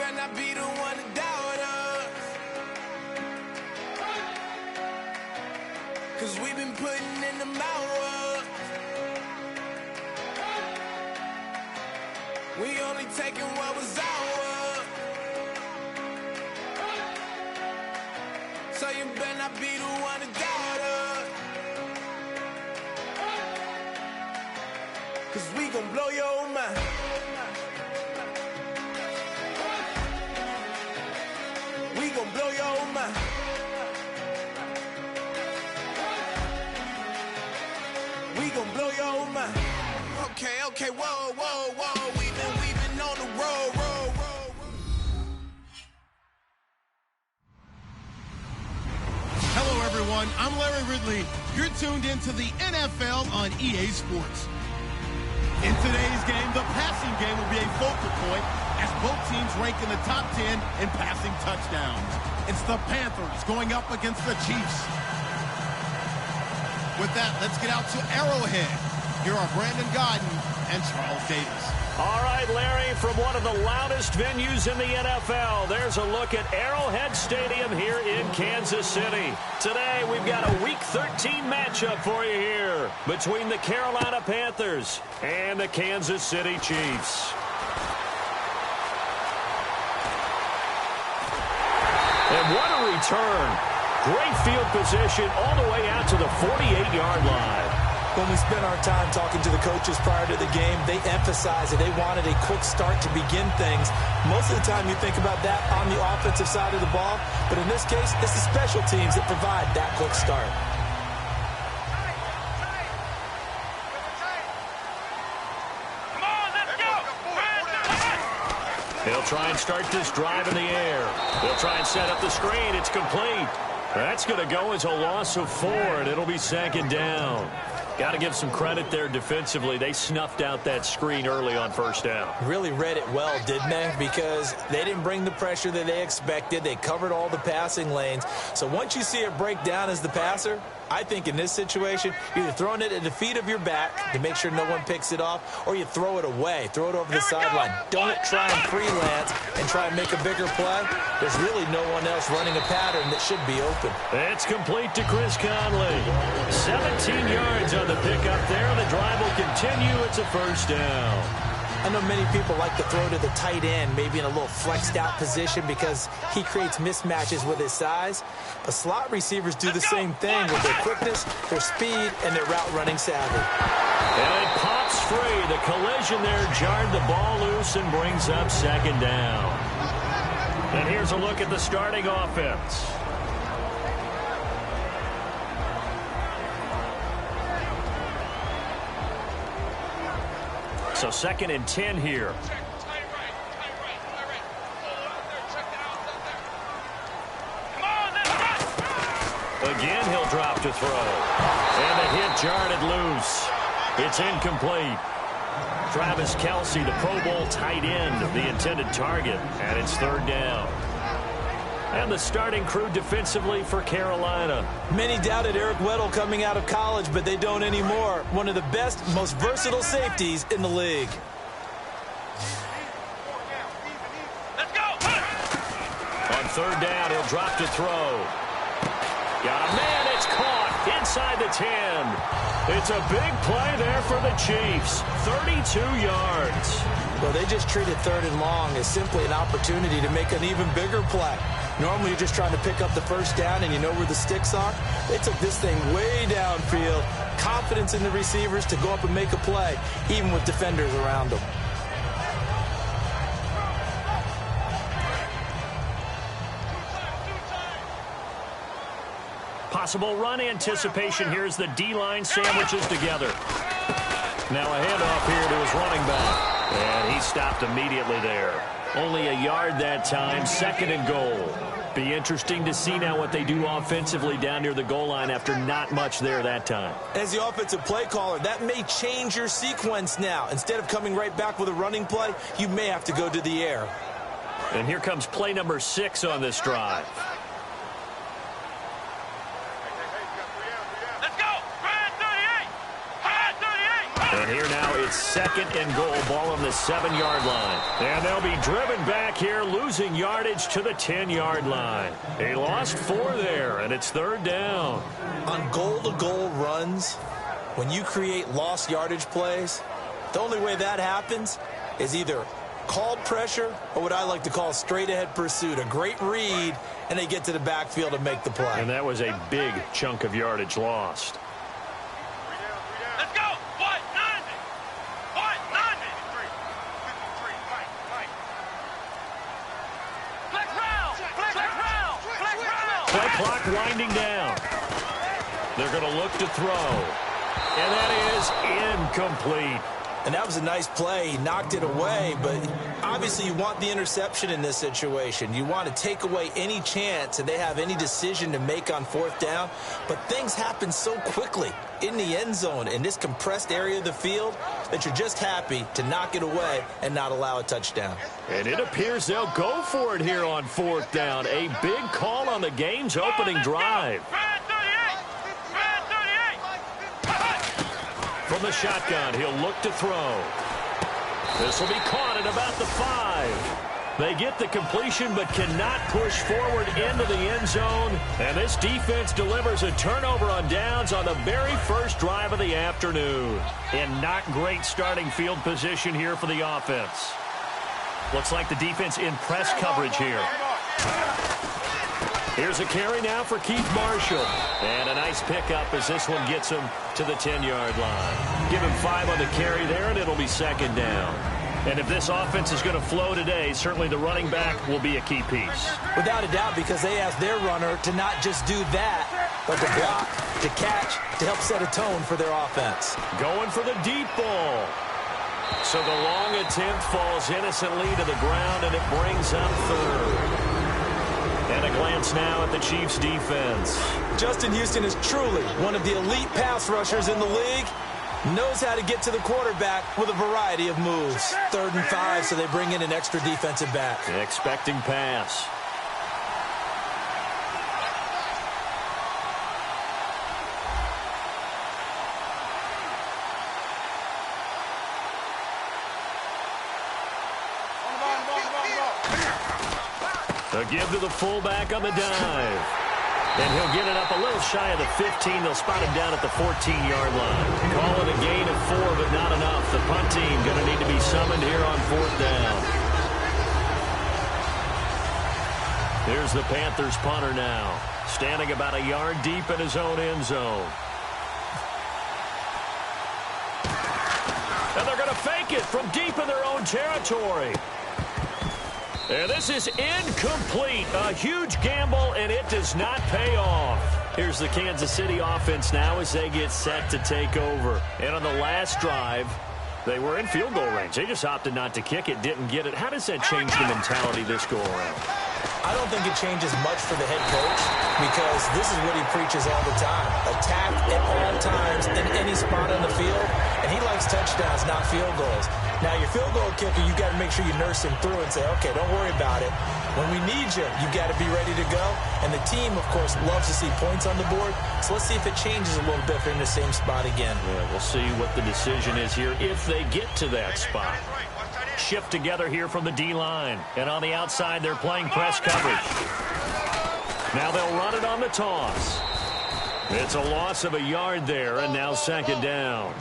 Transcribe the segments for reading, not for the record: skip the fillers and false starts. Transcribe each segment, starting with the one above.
better not be the one to doubt us. 'Cause we've been putting in the hours. We only taking what was ours. So you better not be the one to doubt us. 'Cause we gon' blow your mind. We gon' blow your mind. We gon' blow your mind. Okay, whoa. We've been on the road. Hello, everyone. I'm Larry Ridley. You're tuned into the NFL on EA Sports. In today's game, the passing game will be a focal point as both teams rank in the top 10 in passing touchdowns. It's the Panthers going up against the Chiefs. With that, let's get out to Arrowhead. Here are Brandon Godden and Charles Davis. All right, Larry, from one of the loudest venues in the NFL, there's a look at Arrowhead Stadium here in Kansas City. Today, we've got a Week 13 matchup for you here between the Carolina Panthers and the Kansas City Chiefs. And what a return. Great field position all the way out to the 48-yard line. When we spent our time talking to the coaches prior to the game, they emphasized that they wanted a quick start to begin things. Most of the time you think about that on the offensive side of the ball, but in this case, it's the special teams that provide that quick start. They'll try and start this drive in the air. They'll try and set up the screen. It's complete. That's going to go as a loss of 4, and it'll be second down. Got to give some credit there defensively. They snuffed out that screen early on first down. Really read it well, didn't they? Because they didn't bring the pressure that they expected. They covered all the passing lanes. So once you see it break down as the passer, I think in this situation, you're either throwing it at the feet of your back to make sure no one picks it off, or you throw it away. Throw it over the sideline. Don't try and freelance and try and make a bigger play. There's really no one else running a pattern that should be open. It's complete to Chris Conley. 17 yards on the pickup there. The drive will continue. It's a first down. I know many people like to throw to the tight end, maybe in a little flexed out position because he creates mismatches with his size. But slot receivers do the same thing with their quickness, their speed, and their route running savvy. And it pops free. The collision there jarred the ball loose and brings up second down. And here's a look at the starting offense. So 2nd and 10 here. Again, he'll drop to throw. And the hit jarred it loose. It's incomplete. Travis Kelce, the Pro Bowl tight end, the intended target. And it's 3rd down. And the starting crew defensively for Carolina. Many doubted Eric Weddle coming out of college, but they don't anymore. One of the best, most versatile safeties in the league. Let's go! On 3rd down, he'll drop to throw. Got a man, it's caught inside the 10. It's a big play there for the Chiefs. 32 yards. Well, they just treated 3rd and long as simply an opportunity to make an even bigger play. Normally, you're just trying to pick up the first down and you know where the sticks are. They took this thing way downfield. Confidence in the receivers to go up and make a play, even with defenders around them. Possible run anticipation here as the D-line sandwiches together. Now a handoff here to his running back. And he stopped immediately there. Only a yard that time, 2nd and goal. Be interesting to see now what they do offensively down near the goal line after not much there that time. As the offensive play caller, that may change your sequence now. Instead of coming right back with a running play, you may have to go to the air. And here comes play number 6 on this drive. And here now it's 2nd and goal, ball on the 7-yard line. And they'll be driven back here, losing yardage to the 10-yard line. He lost 4 there, and it's 3rd down. On goal-to-goal runs, when you create lost yardage plays, the only way that happens is either called pressure or what I like to call straight-ahead pursuit. A great read, and they get to the backfield and make the play. And that was a big chunk of yardage lost. Let's go! What? 90! What? 90! Flex round! Flex round! Flex round! Play clock winding down. They're going to look to throw. And that is incomplete. And that was a nice play. He knocked it away, but obviously you want the interception in this situation. You want to take away any chance that they have any decision to make on 4th down. But things happen so quickly in the end zone in this compressed area of the field that you're just happy to knock it away and not allow a touchdown. And it appears they'll go for it here on 4th down. A big call on the game's opening drive. From the shotgun, he'll look to throw. This will be caught at about the 5. They get the completion but cannot push forward into the end zone. And this defense delivers a turnover on downs on the very first drive of the afternoon. And not great starting field position here for the offense. Looks like the defense in press coverage here. Here's a carry now for Keith Marshall. And a nice pickup as this one gets him to the 10-yard line. Give him 5 on the carry there, and it'll be 2nd down. And if this offense is going to flow today, certainly the running back will be a key piece. Without a doubt, because they asked their runner to not just do that, but to block, to catch, to help set a tone for their offense. Going for the deep ball. So the long attempt falls innocently to the ground, and it brings up 3rd. And a glance now at the Chiefs' defense. Justin Houston is truly one of the elite pass rushers in the league. Knows how to get to the quarterback with a variety of moves. 3rd and 5, so they bring in an extra defensive back. Expecting pass. A give to the fullback on the dive. And he'll get it up a little shy of the 15. They'll spot him down at the 14-yard line. Call it a gain of 4, but not enough. The punt team going to need to be summoned here on 4th down. Here's the Panthers punter now, standing about a yard deep in his own end zone. And they're going to fake it from deep in their own territory. And this is incomplete. A huge gamble, and it does not pay off. Here's the Kansas City offense now as they get set to take over. And on the last drive, they were in field goal range. They just opted not to kick it, didn't get it. How does that change the mentality this go-around? I don't think it changes much for the head coach because this is what he preaches all the time. Attack at all times in any spot on the field, and he likes touchdowns, not field goals. Now, your field goal kicker, you got to make sure you nurse him through and say, okay, don't worry about it. When we need you, you got to be ready to go. And the team, of course, loves to see points on the board. So let's see if it changes a little bit if they're in the same spot again. Yeah, we'll see what the decision is here if they get to that spot. Shift together here from the D-line. And on the outside, they're playing press coverage. Now they'll run it on the toss. It's a loss of a yard there, and now 2nd down.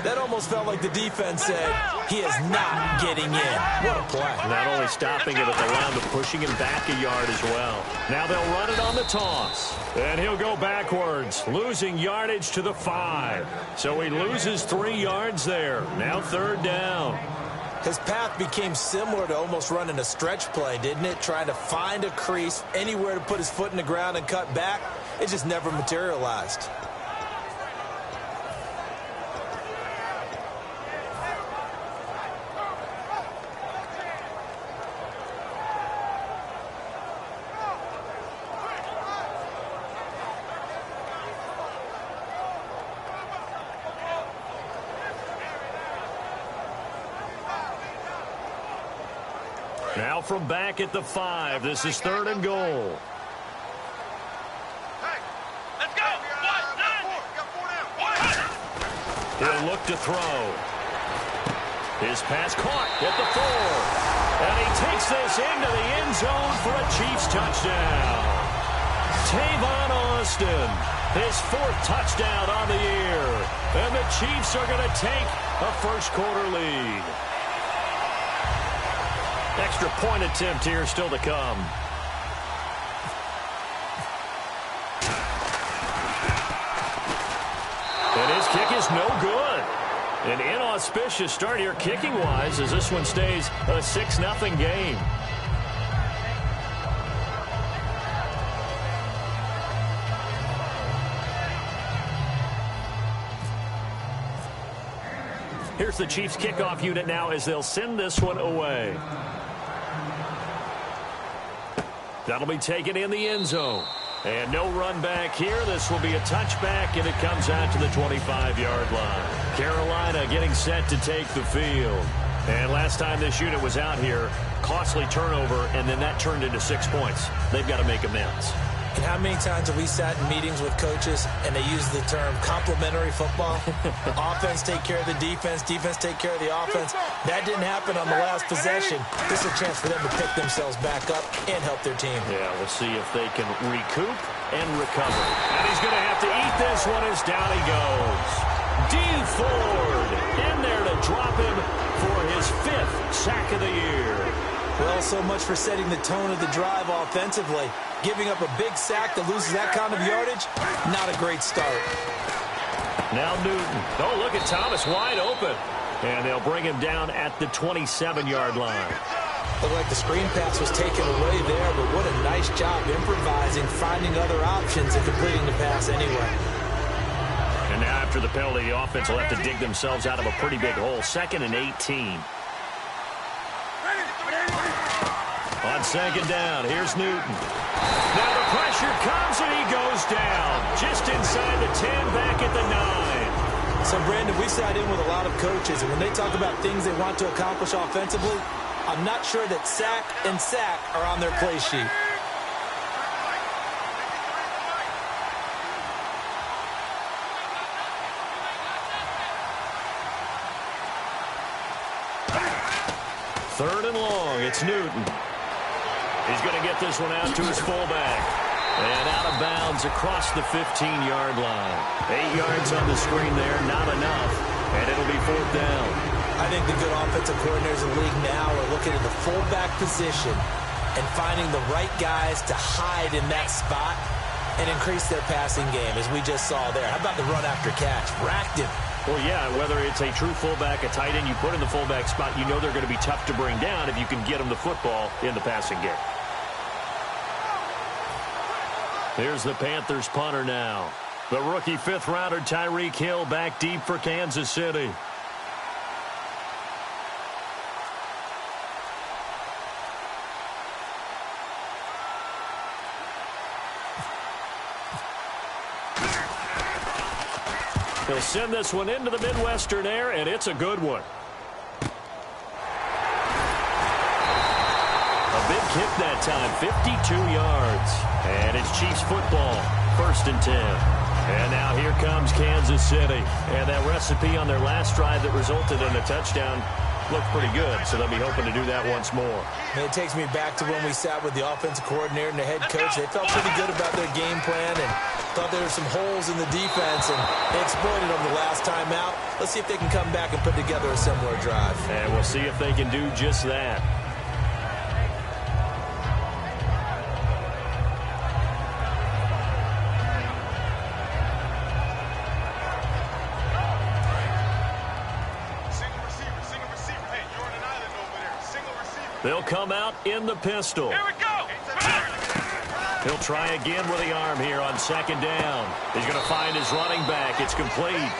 That almost felt like the defense said, he is not getting in. What a play. Not only stopping it at the line, but pushing him back a yard as well. Now they'll run it on the toss. And he'll go backwards, losing yardage to the 5. So he loses 3 yards there. Now 3rd down. His path became similar to almost running a stretch play, didn't it? Trying to find a crease, anywhere to put his foot in the ground and cut back. It just never materialized. Now from back at the 5, this is 3rd and goal. Let's go! He'll look to throw. His pass caught at the 4. And he takes this into the end zone for a Chiefs touchdown. Tavon Austin, his 4th touchdown on the year. And the Chiefs are going to take a first-quarter lead. Extra point attempt here still to come. And his kick is no good. An inauspicious start here kicking-wise as this one stays a 6-0 game. Here's the Chiefs kickoff unit now as they'll send this one away. That'll be taken in the end zone. And no run back here. This will be a touchback, and it comes out to the 25-yard line. Carolina getting set to take the field. And last time this unit was out here, costly turnover, and then that turned into 6 points. They've got to make amends. And how many times have we sat in meetings with coaches and they use the term complementary football? Offense take care of the defense, defense take care of the offense. That didn't happen on the last possession. This is a chance for them to pick themselves back up and help their team. Yeah, we'll see if they can recoup and recover. And he's going to have to eat this one as down he goes. D. Ford in there to drop him for his 5th sack of the year. Well, so much for setting the tone of the drive offensively. Giving up a big sack that loses that kind of yardage, not a great start. Now Newton. Oh, look at Thomas wide open. And they'll bring him down at the 27-yard line. Looked like the screen pass was taken away there, but what a nice job improvising, finding other options, and completing the pass anyway. And now after the penalty, the offense will have to dig themselves out of a pretty big hole. 2nd and 18. On 2nd down, here's Newton. Now the pressure comes and he goes down. Just inside the 10, back at the 9. So, Brandon, we sat in with a lot of coaches, and when they talk about things they want to accomplish offensively, I'm not sure that sack and sack are on their play sheet. Third and long, it's Newton. He's going to get this one out to his fullback. And out of bounds across the 15-yard line. 8 yards on the screen there, not enough. And it'll be 4th down. I think the good offensive coordinators in the league now are looking at the fullback position and finding the right guys to hide in that spot and increase their passing game, as we just saw there. How about the run after catch? Racked him. Well, yeah, whether it's a true fullback, a tight end you put in the fullback spot, you know they're going to be tough to bring down if you can get them the football in the passing game. Here's the Panthers punter now. The rookie 5th-rounder Tyreek Hill back deep for Kansas City. He'll send this one into the Midwestern air, and it's a good one. A big kick that time, 52 yards. And it's Chiefs football, 1st and 10. And now here comes Kansas City. And that recipe on their last drive that resulted in a touchdown looked pretty good, so they'll be hoping to do that once more. It takes me back to when we sat with the offensive coordinator and the head coach. They felt pretty good about their game plan and thought there were some holes in the defense, and they exploited them the last time out. Let's see if they can come back and put together a similar drive. And we'll see if they can do just that. They'll come out in the pistol. Here we go. He'll try again with the arm here on 2nd down. He's going to find his running back. It's complete.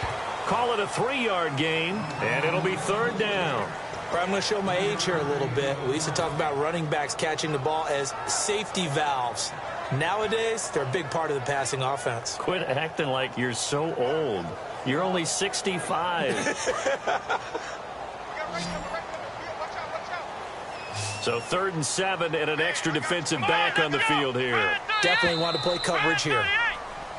Call it a 3-yard gain, and it'll be 3rd down. I'm going to show my age here a little bit. We used to talk about running backs catching the ball as safety valves. Nowadays, they're a big part of the passing offense. Quit acting like you're so old. You're only 65. So 3rd and 7 and an extra defensive back on the field here. Definitely want to play coverage here.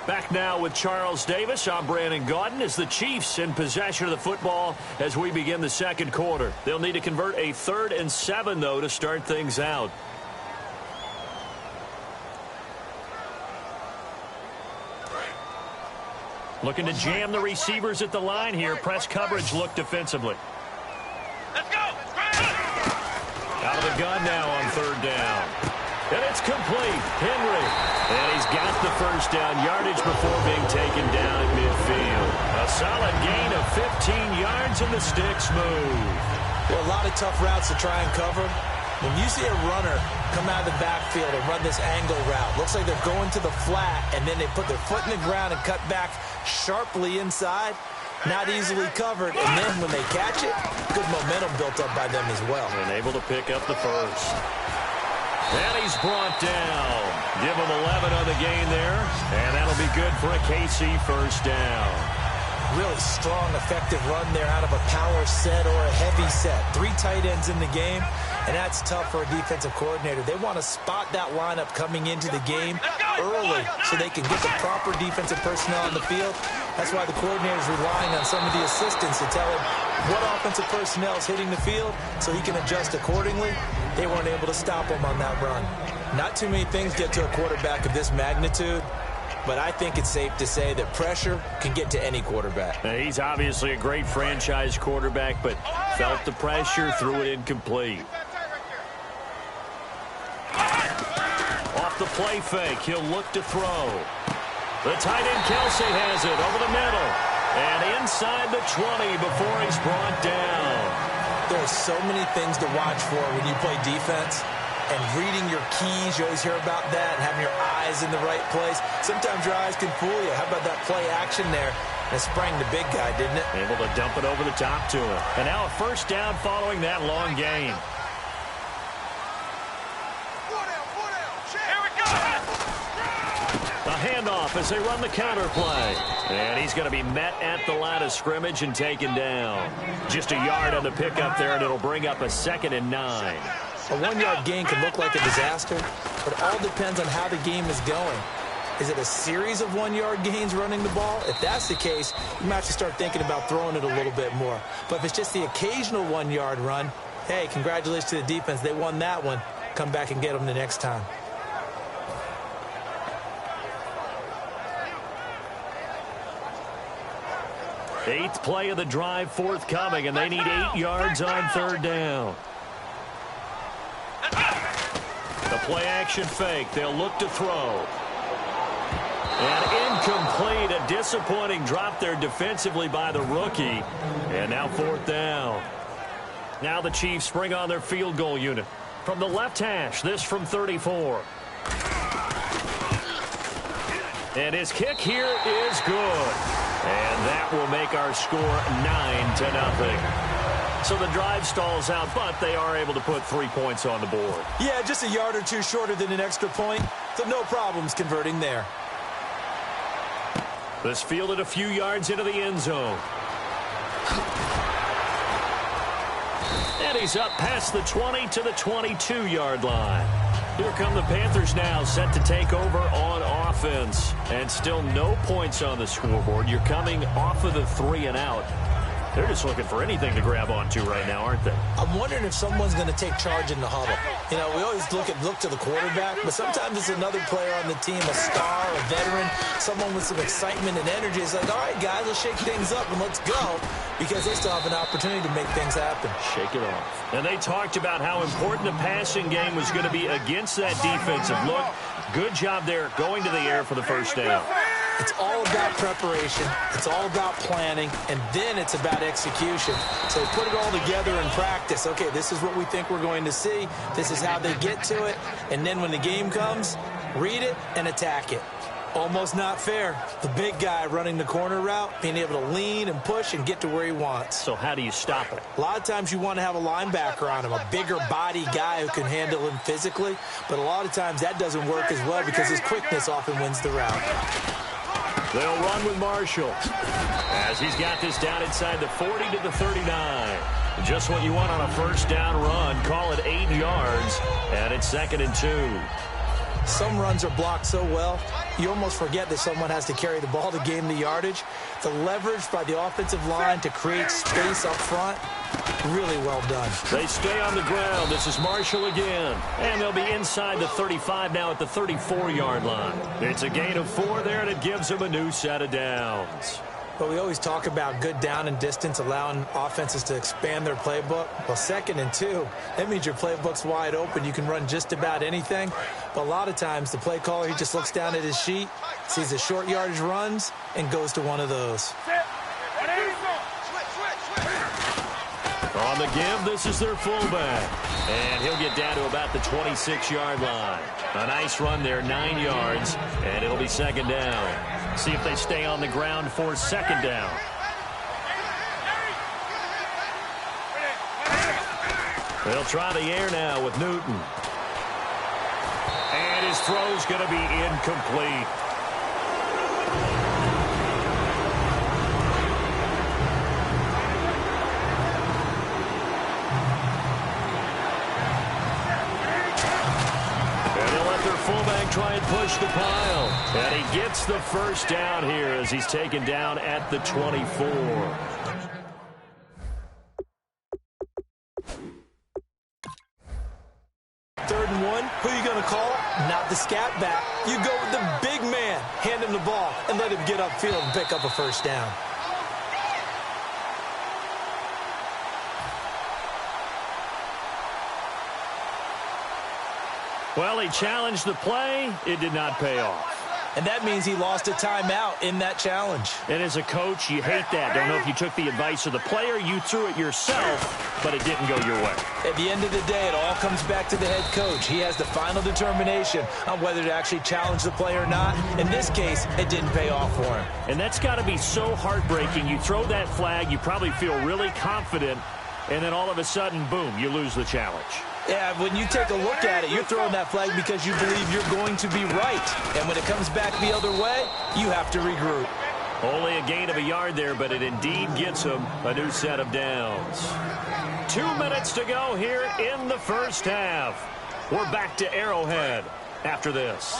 Back now with Charles Davis. I'm Brandon Gaudin as the Chiefs in possession of the football as we begin the second quarter. They'll need to convert a 3rd and 7, though, to start things out. Looking to jam the receivers at the line here. Press coverage look defensively. Let's go. Out of the gun now on 3rd down. And it's complete. Henry. And he's got the first down yardage before being taken down at midfield. A solid gain of 15 yards and the sticks move. Well, a lot of tough routes to try and cover. When you see a runner come out of the backfield and run this angle route, looks like they're going to the flat, and then they put their foot in the ground and cut back sharply inside. Not easily covered, and then when they catch it, good momentum built up by them as well. And able to pick up the first. And he's brought down. Give him 11 on the gain there, and that'll be good for a KC first down. Really strong, effective run there out of a power set or a heavy set. 3 tight ends in the game, and that's tough for a defensive coordinator. They want to spot that lineup coming into the game early so they can get the proper defensive personnel on the field. That's why the coordinator is relying on some of the assistants to tell him what offensive personnel is hitting the field so he can adjust accordingly. They weren't able to stop him on that run. Not too many things get to a quarterback of this magnitude, but I think it's safe to say that pressure can get to any quarterback. Now, he's obviously a great franchise quarterback, but felt the pressure, threw it incomplete. Off the play fake, he'll look to throw. The tight end Kelsey has it over the middle. And inside the 20 before he's brought down. There are so many things to watch for when you play defense. And reading your keys, you always hear about that, and having your eyes in the right place. Sometimes your eyes can fool you. How about that play action there? And it sprang the big guy, didn't it? Able to dump it over the top to him. And now a first down following that long gain. Here we go. A handoff as they run the counter play. And he's going to be met at the line of scrimmage and taken down. Just a yard on the pickup there, and it'll bring up a 2nd and 9. A 1-yard gain can look like a disaster, but it all depends on how the game is going. Is it a series of 1-yard gains running the ball? If that's the case, you might have to start thinking about throwing it a little bit more. But if it's just the occasional 1-yard run, hey, congratulations to the defense. They won that one. Come back and get them the next time. Eighth play of the drive forthcoming, and they need 8 yards on 3rd down. The play action fake. They'll look to throw. And incomplete. A disappointing drop there defensively by the rookie. And now 4th down. Now the Chiefs bring on their field goal unit. From the left hash, this from 34. And his kick here is good. And that will make our score 9-0. So the drive stalls out, but they are able to put 3 points on the board. Yeah, just a yard or two shorter than an extra point, so no problems converting there. This fielded a few yards into the end zone. And he's up past the 20 to the 22-yard line. Here come the Panthers now, set to take over on offense. And still no points on the scoreboard. You're coming off of the 3 and out. They're just looking for anything to grab onto right now, aren't they? I'm wondering if someone's going to take charge in the huddle. You know, we always look to the quarterback, but sometimes it's another player on the team, a star, a veteran, someone with some excitement and energy. It's like, all right, guys, let's shake things up and let's go, because they still have an opportunity to make things happen. Shake it off. And they talked about how important the passing game was going to be against that defensive look. Good job there going to the air for the first down. It's all about preparation. It's all about planning, and then it's about execution. So they put it all together in practice. Okay, this is what we think we're going to see. This is how they get to it. And then when the game comes, read it and attack it. Almost not fair. The big guy running the corner route, being able to lean and push and get to where he wants. So how do you stop it? A lot of times you want to have a linebacker on him, a bigger body guy who can handle him physically. But a lot of times that doesn't work as well because his quickness often wins the route. They'll run with Marshall as he's got this down inside the 40 to the 39. Just what you want on a first down run. Call it 8 yards, and it's 2nd and 2. Some runs are blocked so well, you almost forget that someone has to carry the ball to gain the yardage. The leverage by the offensive line to create space up front, really well done. They stay on the ground. This is Marshall again. And they'll be inside the 35 now at the 34-yard line. It's a gain of 4 there, and it gives them a new set of downs. But we always talk about good down and distance, allowing offenses to expand their playbook. Well, 2nd and 2, that means your playbook's wide open. You can run just about anything. But a lot of times, the play caller, he just looks down at his sheet, sees the short yardage runs, and goes to one of those. On the give, this is their fullback. And he'll get down to about the 26-yard line. A nice run there, 9 yards, and it'll be 2nd down. See if they stay on the ground for 2nd down. They'll try the air now with Newton. And his throw's going to be incomplete. Fullback try and push the pile. And he gets the 1st down here as he's taken down at the 24. Third and 1, who are you going to call? Not the scat back. You go with the big man. Hand him the ball and let him get upfield and pick up a 1st down. Well, he challenged the play. It did not pay off. And that means he lost a timeout in that challenge. And as a coach, you hate that. Don't know if you took the advice of the player, you threw it yourself, but it didn't go your way. At the end of the day, it all comes back to the head coach. He has the final determination on whether to actually challenge the play or not. In this case, it didn't pay off for him. And that's got to be so heartbreaking. You throw that flag, you probably feel really confident, and then all of a sudden, boom, you lose the challenge. Yeah, when you take a look at it, you're throwing that flag because you believe you're going to be right. And when it comes back the other way, you have to regroup. Only a gain of a yard there, but it indeed gets him a new set of downs. 2 minutes to go here in the 1st half. We're back to Arrowhead after this.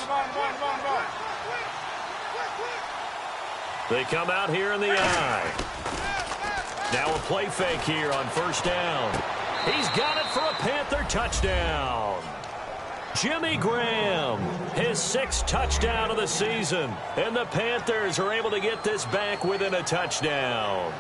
They come out here in the eye. Now a play fake here on 1st down. He's got it for a Panther touchdown. Jimmy Graham, his 6th touchdown of the season. And the Panthers are able to get this back within a touchdown.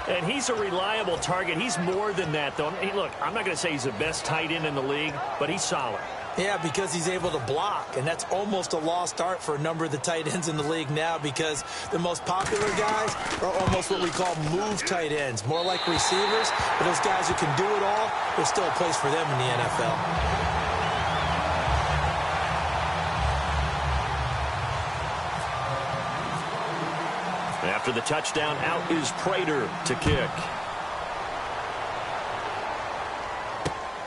And he's a reliable target. He's more than that, though. Hey, look, I'm not going to say he's the best tight end in the league, but he's solid. Yeah, because he's able to block, and that's almost a lost art for a number of the tight ends in the league now because the most popular guys are almost what we call move tight ends, more like receivers, but those guys who can do it all, there's still a place for them in the NFL. After the touchdown, out is Prater to kick.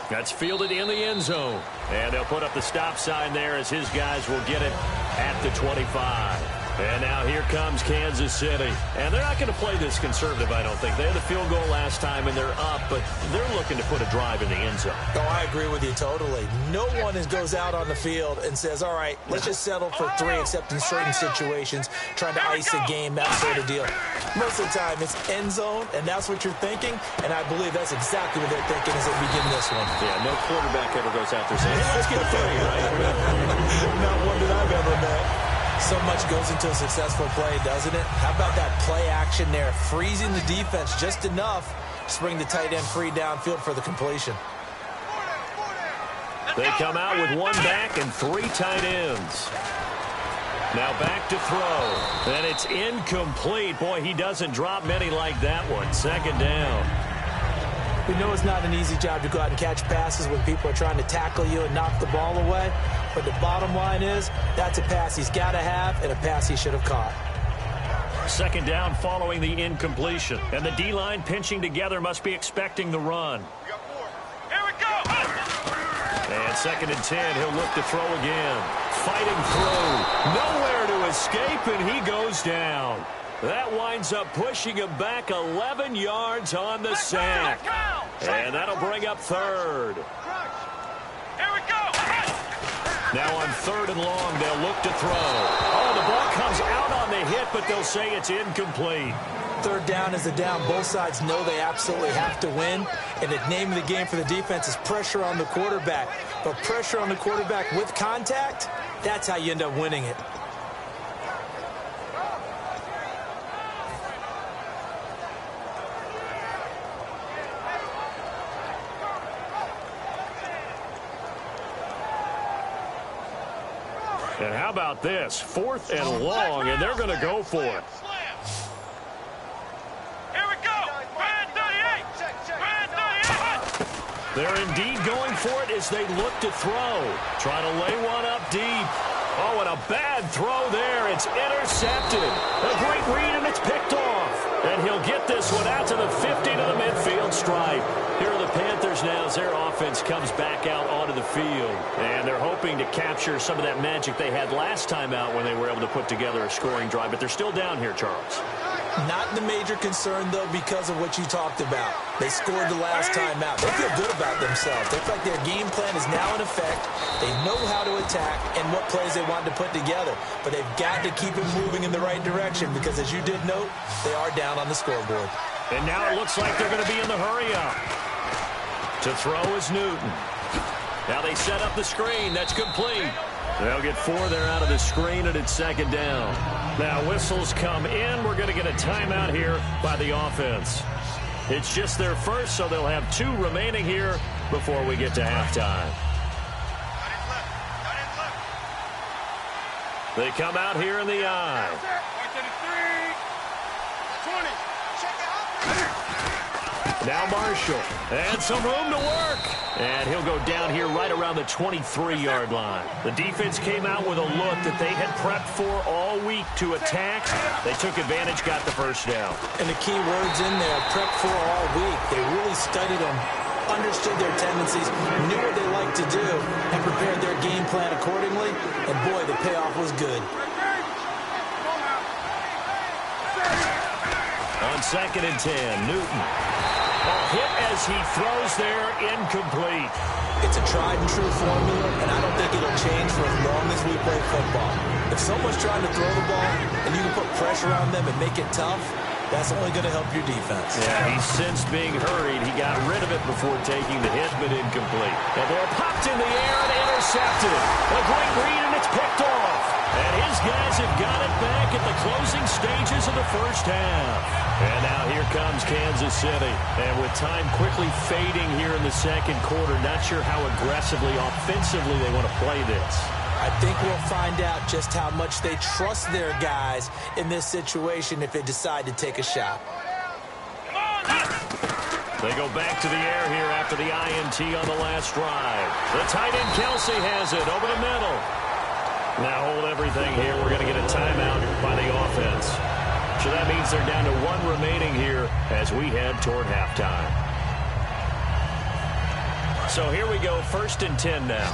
That's fielded in the end zone. And they'll put up the stop sign there as his guys will get it at the 25. And now here comes Kansas City. And they're not going to play this conservative, I don't think. They had the field goal last time, and they're up, but they're looking to put a drive in the end zone. Oh, I agree with you totally. No one goes out on the field and says, all right, let's just settle for 3, except in certain situations, trying to ice a game, that sort of deal. Most of the time, it's end zone, and that's what you're thinking, and I believe that's exactly what they're thinking as they begin this one. Yeah, no quarterback ever goes out there saying, hey, let's get 3, right? Not one that I've ever met. So much goes into a successful play, doesn't it? How about that play action there, freezing the defense just enough to bring the tight end free downfield for the completion. They come out with 1 back and 3 tight ends. Now back to throw. And it's incomplete. Boy, he doesn't drop many like that one. 2nd down. We know it's not an easy job to go out and catch passes when people are trying to tackle you and knock the ball away. But the bottom line is, that's a pass he's got to have and a pass he should have caught. 2nd down following the incompletion. And the D-line pinching together must be expecting the run. Here we go. And 2nd and 10, he'll look to throw again. Fighting through. Nowhere to escape, and he goes down. That winds up pushing him back 11 yards on the sack. And that'll bring up 3rd. Here we go. Now on 3rd and long, they'll look to throw. Oh, the ball comes out on the hit, but they'll say it's incomplete. 3rd down is the down. Both sides know they absolutely have to win. And the name of the game for the defense is pressure on the quarterback. But pressure on the quarterback with contact, that's how you end up winning it. And how about this? 4th and long, and they're going to go for it. Here we go. Brand 38. Brand 38. They're indeed going for it as they look to throw. Trying to lay one up deep. Oh, and a bad throw there. It's intercepted. A great read, and it's picked off. And he'll get this one out to the 50 to the midfield stripe. Here are the Panthers now as their offense comes back out onto the field. And they're hoping to capture some of that magic they had last time out when they were able to put together a scoring drive. But they're still down here, Charles. Not the major concern, though, because of what you talked about. They scored the last time out. They feel good about themselves. They feel like their game plan is now in effect. They know how to attack and what plays they want to put together. But they've got to keep it moving in the right direction because, as you did note, they are down on the scoreboard. And now it looks like they're going to be in the hurry-up. To throw is Newton. Now they set up the screen. That's complete. They'll get 4 there out of the screen, and it's 2nd down. Now whistles come in. We're going to get a timeout here by the offense. It's just their first, so they'll have 2 remaining here before we get to halftime. They come out here in the I. Now Marshall. And some room to work. And he'll go down here right around the 23-yard line. The defense came out with a look that they had prepped for all week to attack. They took advantage, got the first down. And the key words in there, prepped for all week. They really studied them, understood their tendencies, knew what they like to do, and prepared their game plan accordingly. And boy, the payoff was good. On 2nd and 10, Newton. Ball hit as he throws there, incomplete. It's a tried-and-true formula, and I don't think it'll change for as long as we play football. If someone's trying to throw the ball and you can put pressure on them and make it tough, that's only going to help your defense. Yeah, he sensed being hurried. He got rid of it before taking the hit, but incomplete. The ball popped in the air and intercepted. A great read, and it's picked off. And his guys have got it back at the closing stages of the first half. And now here comes Kansas City. And with time quickly fading here in the 2nd quarter, not sure how aggressively, offensively they want to play this. I think we'll find out just how much they trust their guys in this situation if they decide to take a shot. They go back to the air here after the INT on the last drive. The tight end Kelsey has it over the middle. Now hold everything here. We're going to get a timeout by the offense. So that means they're down to 1 remaining here as we head toward halftime. So here we go, 1st and 10 now.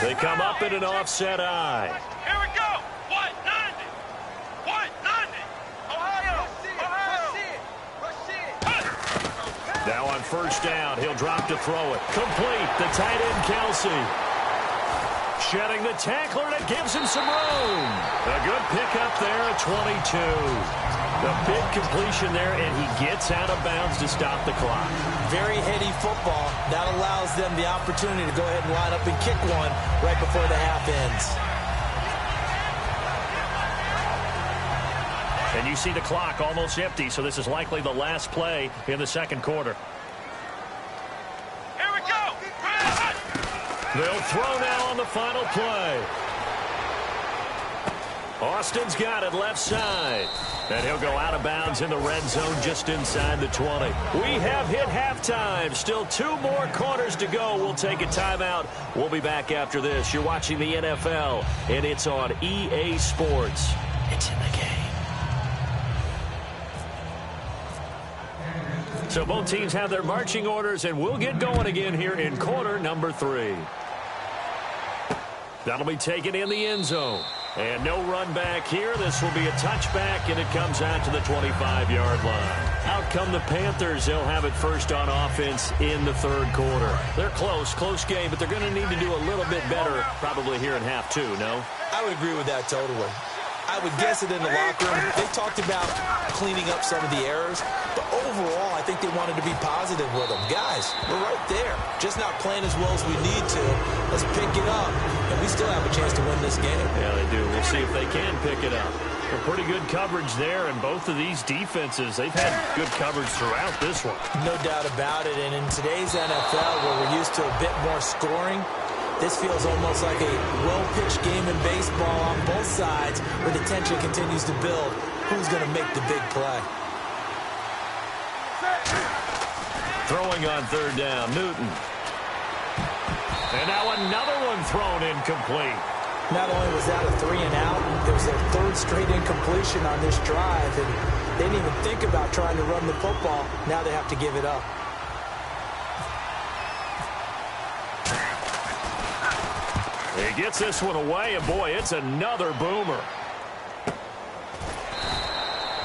They come up in an offset I. Here we go. 190. 190. Ohio. Ohio. Now on 1st down, he'll drop to throw it. Complete. The tight end Kelsey. Shedding the tackler, and it gives him some room. A good pickup there at 22. The big completion there, and he gets out of bounds to stop the clock. Very heady football. That allows them the opportunity to go ahead and line up and kick one right before the half ends. And you see the clock almost empty, so this is likely the last play in the 2nd quarter. Here we go. They'll throw now on the final play. Austin's got it left side. And he'll go out of bounds in the red zone just inside the 20. We have hit halftime. Still 2 more quarters to go. We'll take a timeout. We'll be back after this. You're watching the NFL, and it's on EA Sports. It's in the game. So both teams have their marching orders, and we'll get going again here in quarter number 3. That'll be taken in the end zone. And no run back here. This will be a touchback, and it comes out to the 25-yard line. Out come the Panthers. They'll have it first on offense in the third quarter. They're close game, but they're going to need to do a little bit better probably here in half two, no? I would agree with that totally. I would guess it in the locker room. They talked about cleaning up some of the errors, but overall, I think they wanted to be positive with them. Guys, we're right there. Just not playing as well as we need to. Let's pick it up, and we still have a chance to win this game. Yeah, they do. We'll see if they can pick it up. Pretty good coverage there, and both of these defenses, they've had good coverage throughout this one. No doubt about it, and in today's NFL, where we're used to a bit more scoring, this feels almost like a well-pitched game in baseball on both sides where the tension continues to build. Who's going to make the big play? Throwing on third down, Newton. And now another one thrown incomplete. Not only was that a 3-and-out, it was their third straight incompletion on this drive, and they didn't even think about trying to run the football. Now they have to give it up. He gets this one away, and boy, it's another boomer.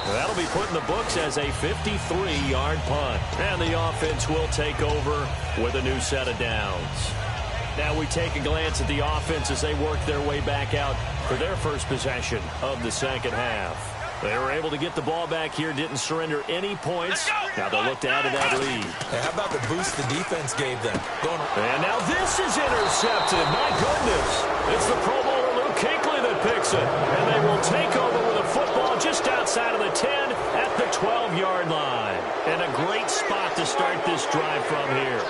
That'll be put in the books as a 53-yard punt. And the offense will take over with a new set of downs. Now we take a glance at the offense as they work their way back out for their first possession of the second half. They were able to get the ball back here, didn't surrender any points. Now they'll look to add to that lead. Hey, how about the boost the defense gave them? And now this is intercepted. My goodness. It's the Pro Bowler Luke Kuechly that picks it. And they will take over with a football just outside of the 10 at the 12-yard line. And a great spot to start this drive from here.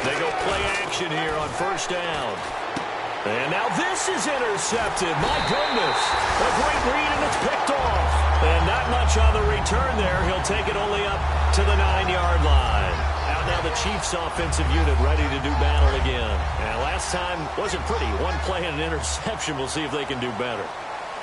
They go play action here on first down. And now this is intercepted. My goodness. A great read, and it's picked off. And not much on the return there. He'll take it only up to the 9-yard line. Out now the Chiefs offensive unit ready to do battle again. And last time wasn't pretty. One play and an interception. We'll see if they can do better.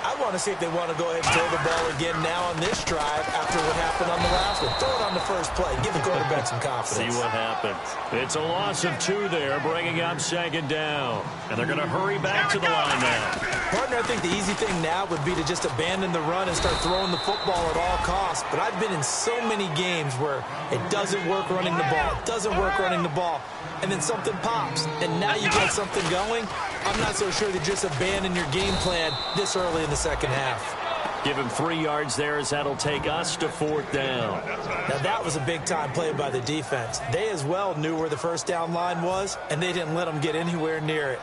I want to see if they want to go ahead and throw the ball again now on this drive after what happened on the last one. Throw it on the first play. Give the quarterback some confidence. See what happens. It's a loss of 2 there, bringing up second down. And they're going to hurry back to the line now. Partner, I think the easy thing now would be to just abandon the run and start throwing the football at all costs. But I've been in so many games where it doesn't work running the ball. It doesn't work running the ball. And then something pops. And now you get something going. I'm not so sure to just abandon your game plan this early in the second half. Give him 3 yards there as that'll take us to fourth down. Now that was a big-time play by the defense. They as well knew where the first down line was, and they didn't let them get anywhere near it.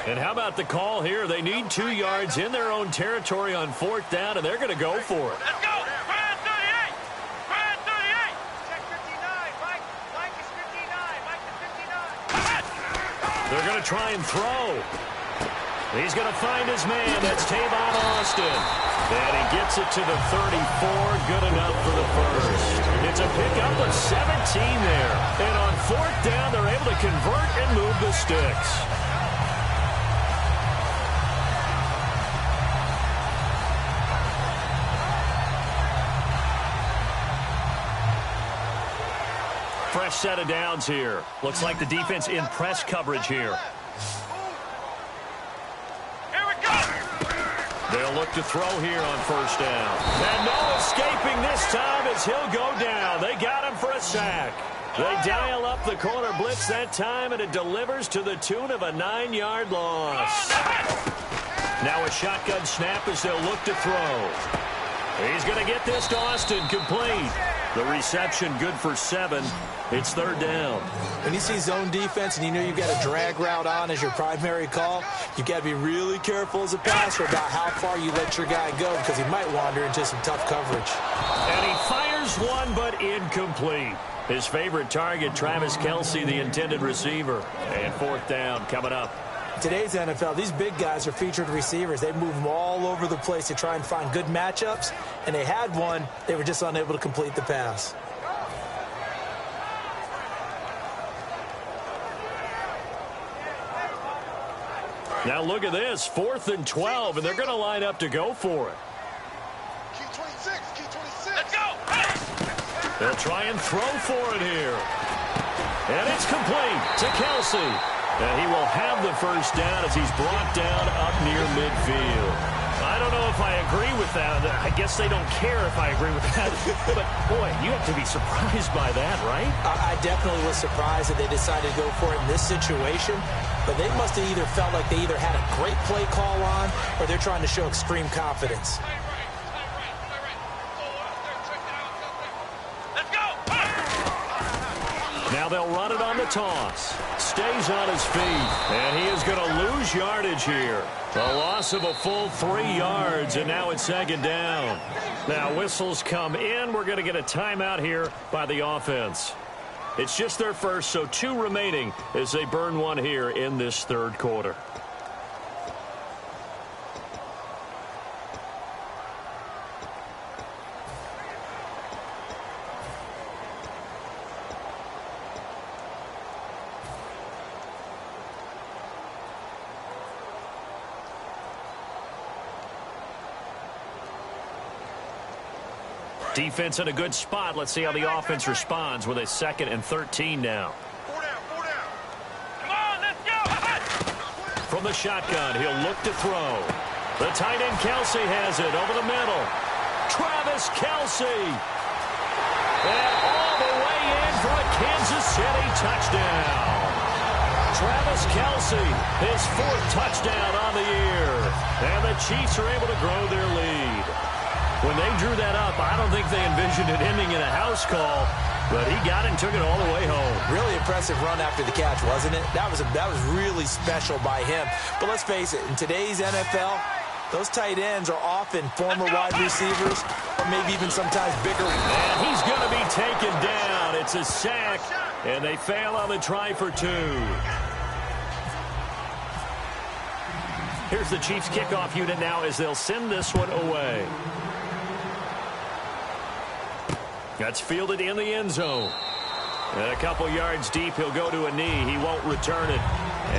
And how about the call here? They need 2 yards in their own territory on fourth down, and they're going to go for it. Let's go! Brad 38! Brad 38! Check 59. Mike is 59. Mike is 59. They're going to try and throw. He's going to find his man. That's Tavon Austin. And he gets it to the 34. Good enough for the first. It's a pickup of 17 there. And on fourth down, they're able to convert and move the sticks. Fresh set of downs here. Looks like the defense in press coverage here. Here we go! They'll look to throw here on first down. And no escaping this time as he'll go down. They got him for a sack. They dial up the corner blitz that time, and it delivers to the tune of a 9-yard loss. Now a shotgun snap as they'll look to throw. He's going to get this to Austin, complete. The reception good for 7. It's third down. When you see zone defense and you know you've got a drag route on as your primary call, you've got to be really careful as a passer about how far you let your guy go because he might wander into some tough coverage. And he fires one, but incomplete. His favorite target, Travis Kelce, the intended receiver. And fourth down coming up. Today's NFL, these big guys are featured receivers. They move them all over the place to try and find good matchups, and they had one. They were just unable to complete the pass. Now look at this, 4th and 12, and they're going to line up to go for it. Key 26, key 26. Let's go! They'll try and throw for it here. And it's complete to Kelsey. And he will have the first down as he's brought down up near midfield. I don't know if I agree with that. I guess they don't care if I agree with that. But, boy, you have to be surprised by that, right? I definitely was surprised that they decided to go for it in this situation. But they must have either felt like they either had a great play call on or they're trying to show extreme confidence. Now they'll run it on the toss. Stays on his feet. And he is going to lose yardage here. A loss of a full 3 yards, and now it's second down. Now whistles come in. We're going to get a timeout here by the offense. It's just their first, so 2 remaining as they burn one here in this third quarter. Defense in a good spot. Let's see how the offense responds with a 2nd and 13 now. 4 down, 4 down. Come on, let's go. From the shotgun, he'll look to throw. The tight end Kelsey has it over the middle. Travis Kelsey. And all the way in for a Kansas City touchdown. Travis Kelsey, his 4th touchdown on the year. And the Chiefs are able to grow their lead. When they drew that up, I don't think they envisioned it ending in a house call, but he got it and took it all the way home. Really impressive run after the catch, wasn't it? That was really special by him. But let's face it, in today's NFL, those tight ends are often former wide receivers or maybe even sometimes bigger. And he's going to be taken down. It's a sack, and they fail on the try for 2. Here's the Chiefs kickoff unit now as they'll send this one away. That's fielded in the end zone. And a couple yards deep, he'll go to a knee. He won't return it.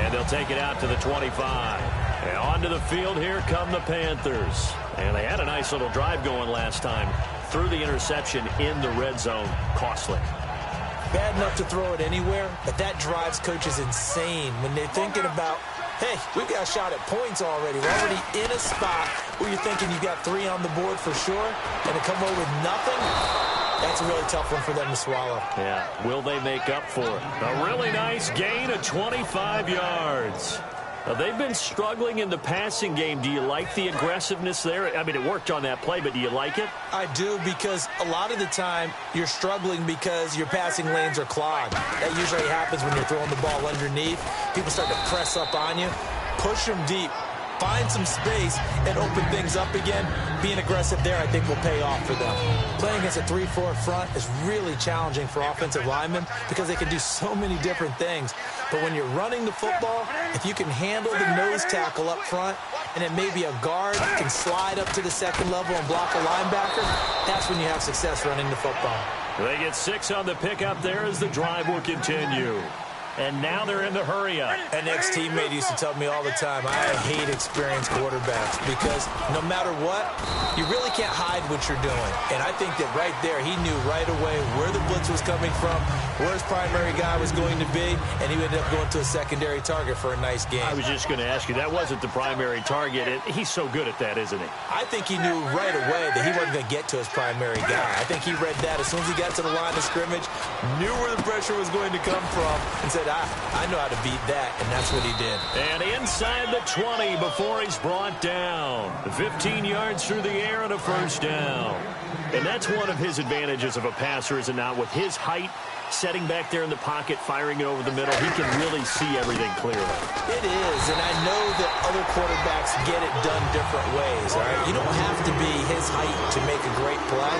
And they'll take it out to the 25. And onto the field, here come the Panthers. And they had a nice little drive going last time. Threw the interception in the red zone. Costly. Bad enough to throw it anywhere, but that drives coaches insane when they're thinking about, hey, we've got a shot at points already. We're already in a spot where you're thinking you've got 3 on the board for sure, and to come away with nothing, that's a really tough one for them to swallow. Yeah, will they make up for it? A really nice gain of 25 yards. Now, they've been struggling in the passing game. Do you like the aggressiveness there? I mean, it worked on that play, but do you like it? I do, because a lot of the time you're struggling because your passing lanes are clogged. That usually happens when you're throwing the ball underneath. People start to press up on you, push them deep, find some space, and open things up again. Being aggressive there, I think, will pay off for them. Playing against a 3-4 front is really challenging for offensive linemen because they can do so many different things. But when you're running the football, if you can handle the nose tackle up front, and then maybe a guard can slide up to the second level and block a linebacker, that's when you have success running the football. They get 6 on the pickup there as the drive will continue. And now they're in the hurry-up. An ex-teammate used to tell me all the time, I hate experienced quarterbacks because no matter what, you really can't hide what you're doing. And I think that right there, he knew right away where the blitz was coming from, where his primary guy was going to be, and he ended up going to a secondary target for a nice game. I was just going to ask you, that wasn't the primary target. He's so good at that, isn't he? I think he knew right away that he wasn't going to get to his primary guy. I think he read that as soon as he got to the line of scrimmage, knew where the pressure was going to come from, and said, I know how to beat that, and that's what he did. And inside the 20 before he's brought down. 15 yards through the air and a first down. And that's one of his advantages of a passer, is it not? With his height, setting back there in the pocket, firing it over the middle, he can really see everything clearly. It is, and I know that other quarterbacks get it done different ways, all right? You don't have to be his height to make a great play.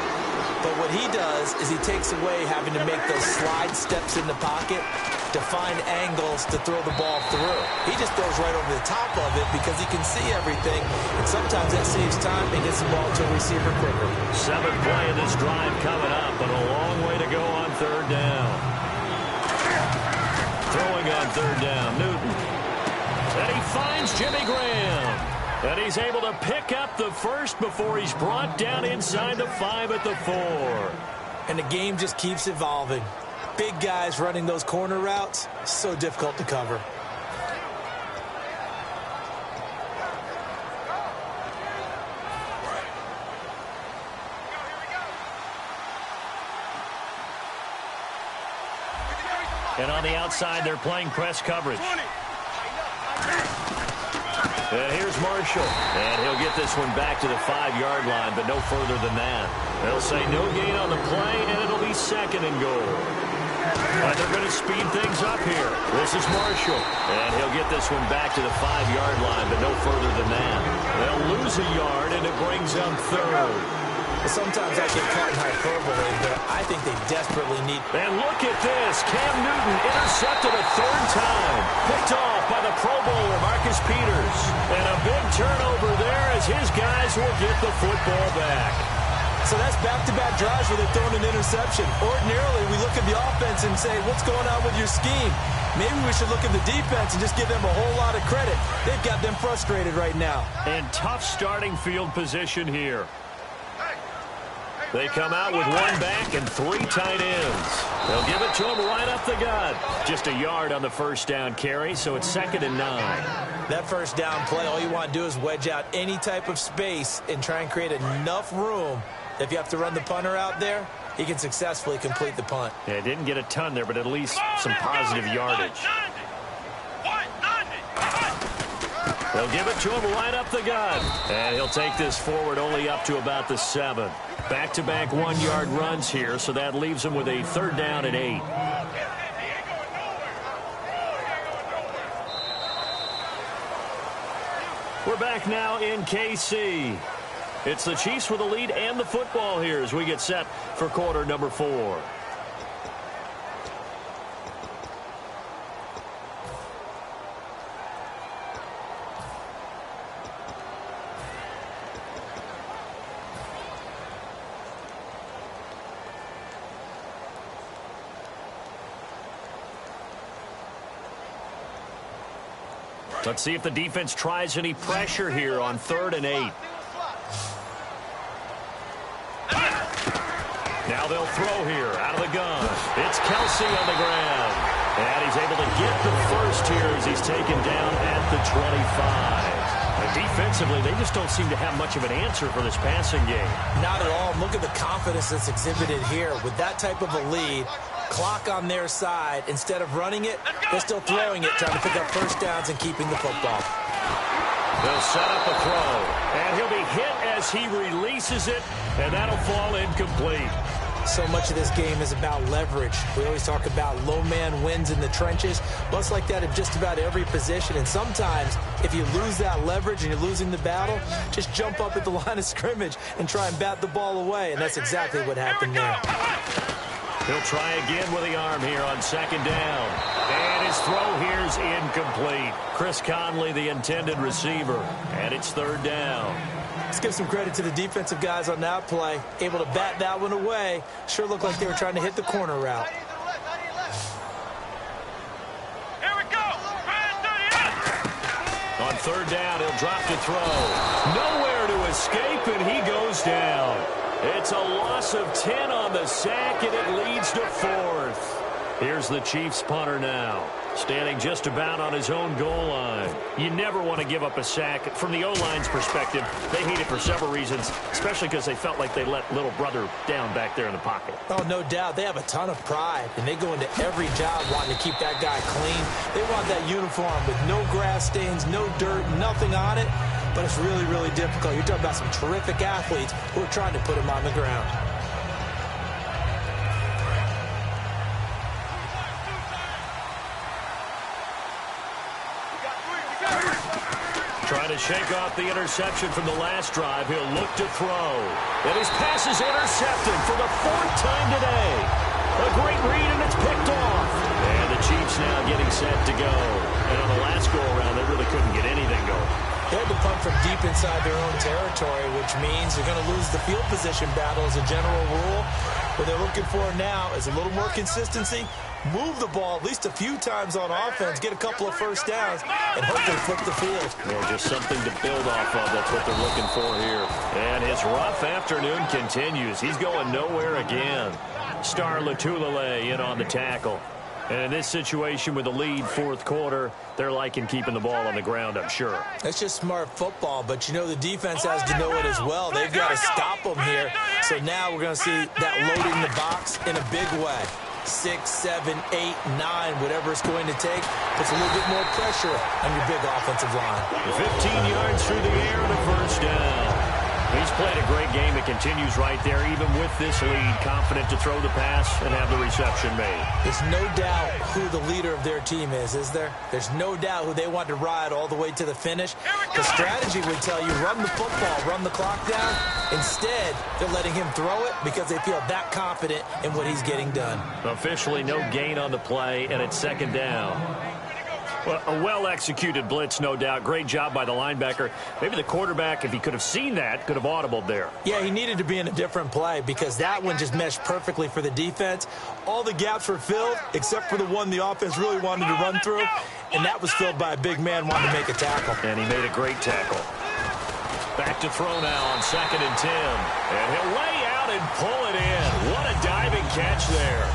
But what he does is he takes away having to make those slide steps in the pocket to find angles to throw the ball through. He just throws right over the top of it because he can see everything, and sometimes that saves time and gets the ball to a receiver quicker. 7th play of this drive coming up, but a long way to go on 3rd down. Throwing on 3rd down, Newton. And he finds Jimmy Graham. And he's able to pick up the first before he's brought down inside the 5 at the 4. And the game just keeps evolving. big guys running those corner routes, so difficult to cover. And on the outside, they're playing press coverage. And here's Marshall. And he'll get this one back to the 5-yard line, but no further than that. They'll say no gain on the play, and it'll be 2nd and goal. And they're going to speed things up here. This is Marshall. And he'll get this one back to the 5-yard line, but no further than that. They'll lose a yard, and it brings them 3rd. Sometimes I get caught in hyperbole, but I think they desperately need... And look at this. Cam Newton intercepted a 3rd time. Picked off by the Pro Bowler, Marcus Peters. And a big turnover there as his guys will get the football back. So that's back-to-back drives where they're throwing an interception. Ordinarily, we look at the offense and say, what's going on with your scheme? Maybe we should look at the defense and just give them a whole lot of credit. They've got them frustrated right now. And tough starting field position here. They come out with 1 back and 3 tight ends. They'll give it to him right up the gut. Just a yard on the 1st down carry, so it's 2nd and 9. That 1st down play, all you want to do is wedge out any type of space and try and create enough room. If you have to run the punter out there, he can successfully complete the punt. Yeah, didn't get a ton there, but at least some positive yardage. They'll give it to him right up the gut. And he'll take this forward only up to about the 7. Back-to-back 1-yard runs here, so that leaves him with a 3rd down and 8. We're back now in KC. It's the Chiefs with the lead and the football here as we get set for quarter number 4. Let's see if the defense tries any pressure here on 3rd and 8. Now they'll throw here out of the gun. It's Kelsey on the ground. And he's able to get the first here as he's taken down at the 25. And defensively, they just don't seem to have much of an answer for this passing game. Not at all. Look at the confidence that's exhibited here. With that type of a lead, clock on their side, instead of running it, they're still throwing it, trying to pick up 1st downs and keeping the football. They'll set up a throw, and he'll be hit as he releases it, and that'll fall incomplete. So much of this game is about leverage. We always talk about low man wins in the trenches. Well, it's like that in just about every position. And sometimes, if you lose that leverage and you're losing the battle, just jump up at the line of scrimmage and try and bat the ball away. And that's exactly what happened there. He'll try again with the arm here on 2nd down. And his throw here's incomplete. Chris Conley, the intended receiver. And it's 3rd down. Let's give some credit to the defensive guys on that play. Able to bat that one away. Sure looked like they were trying to hit the corner route. Here we go. On 3rd down, he'll drop to throw. Nowhere to escape, and he goes down. It's a loss of 10 on the sack, and it leads to 4th. Here's the Chiefs punter now, standing just about on his own goal line. You never want to give up a sack. From the O-line's perspective, they hate it for several reasons, especially because they felt like they let little brother down back there in the pocket. Oh, no doubt. They have a ton of pride, and they go into every job wanting to keep that guy clean. They want that uniform with no grass stains, no dirt, nothing on it. But it's really, really difficult. You're talking about some terrific athletes who are trying to put him on the ground. Trying to shake off the interception from the last drive. He'll look to throw. And his pass is intercepted for the 4th time today. A great read, and it's picked off. And the Chiefs now getting set to go. And on the last go-around, they really couldn't get anything going. They had to punt from deep inside their own territory, which means they're going to lose the field position battle as a general rule. What they're looking for now is a little more consistency move the ball at least a few times on offense, get a couple of first downs, and hopefully flip the field. Yeah, just something to build off of. That's what they're looking for here. And his rough afternoon continues. He's going nowhere again. Star Latulele in on the tackle. And in this situation with the lead fourth quarter, they're liking keeping the ball on the ground, I'm sure. That's just smart football, but you know the defense has to know it as well. They've got to stop them here. So now we're going to see that loading the box in a big way. 6, 7, 8, 9, whatever it's going to take, puts a little bit more pressure on your big offensive line. 15 yards through the air and a first down. He's played a great game. It continues right there, even with this lead, confident to throw the pass and have the reception made. There's no doubt who the leader of their team is there? There's no doubt who they want to ride all the way to the finish. The strategy would tell you, run the football, run the clock down. Instead, they're letting him throw it because they feel that confident in what he's getting done. Officially, no gain on the play, and it's second down. Well, a well-executed blitz, no doubt. Great job by the linebacker. Maybe the quarterback, if he could have seen that, could have audibled there. Yeah, he needed to be in a different play because that one just meshed perfectly for the defense. All the gaps were filled except for the one the offense really wanted to run through, and that was filled by a big man wanting to make a tackle. And he made a great tackle. Back to throw now on 2nd and 10. And he'll lay out and pull it in. What a diving catch there.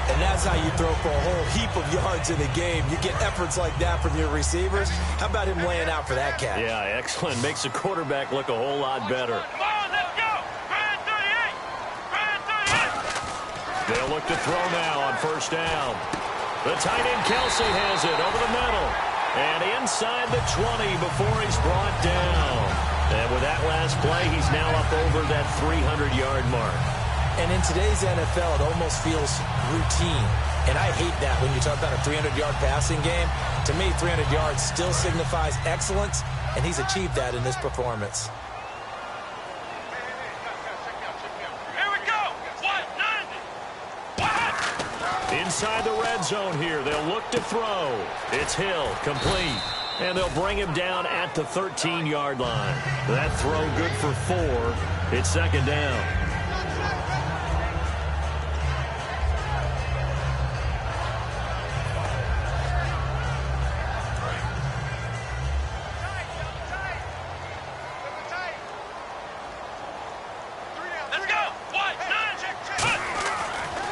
And that's how you throw for a whole heap of yards in the game. You get efforts like that from your receivers. How about him laying out for that catch? Yeah, excellent. Makes the quarterback look a whole lot better. Come on, let's go. Brand 38. Brand 38. They'll look to throw now on first down. The tight end Kelsey has it over the middle. And inside the 20 before he's brought down. And with that last play, he's now up over that 300-yard mark. And in today's NFL, it almost feels routine. And I hate that when you talk about a 300-yard passing game. To me, 300 yards still signifies excellence, and he's achieved that in this performance. Here we go. 190. Inside the red zone here, they'll look to throw. It's Hill, complete. And they'll bring him down at the 13-yard line. That throw good for 4. It's second down.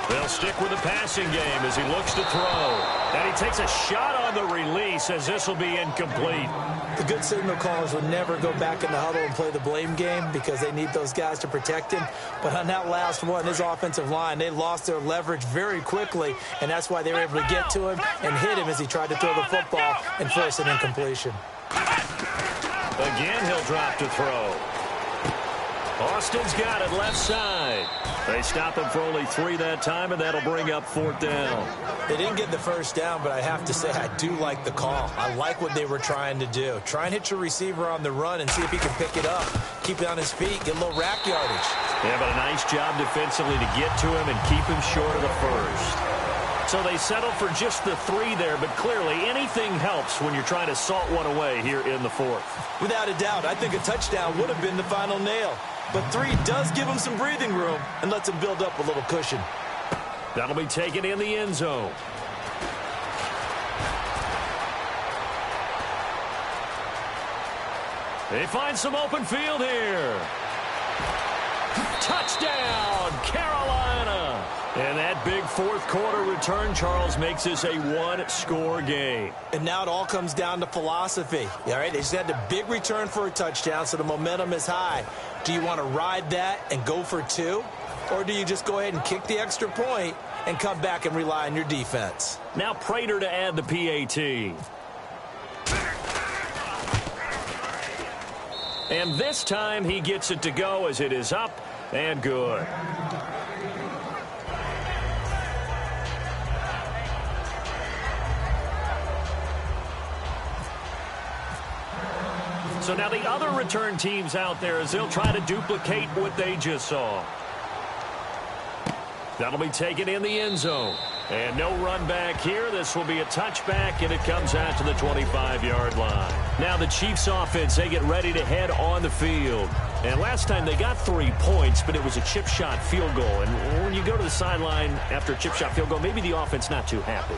They'll stick with the passing game as he looks to throw. And he takes a shot on the release as this will be incomplete. The good signal callers will never go back in the huddle and play the blame game because they need those guys to protect him. But on that last one, his offensive line, they lost their leverage very quickly, and that's why they were able to get to him and hit him as he tried to throw the football and force an incompletion. Again, he'll drop to throw. Austin's got it left side. They stop him for only 3 that time, and that'll bring up 4th down. They didn't get the first down, but I have to say I do like the call. I like what they were trying to do. Try and hit your receiver on the run and see if he can pick it up. Keep it on his feet, get a little rack yardage. Yeah, but a nice job defensively to get to him and keep him short of the first. So they settle for just the 3 there, but clearly anything helps when you're trying to salt one away here in the 4th. Without a doubt, I think a touchdown would have been the final nail. But 3 does give him some breathing room and lets him build up a little cushion. That'll be taken in the end zone. They find some open field here. Touchdown, Carolina. And that big 4th quarter return, Charles, makes this a 1-score game. And now it all comes down to philosophy. All right, they just had a big return for a touchdown, so the momentum is high. Do you want to ride that and go for 2? Or do you just go ahead and kick the extra point and come back and rely on your defense? Now Prater to add the PAT. And this time he gets it to go as it is up and good. So now the other return teams out there as they'll try to duplicate what they just saw. That'll be taken in the end zone. And no run back here. This will be a touchback, and it comes out to the 25-yard line. Now the Chiefs offense, they get ready to head on the field. And last time they got 3 points, but it was a chip shot field goal. And when you go to the sideline after a chip shot field goal, maybe the offense not too happy.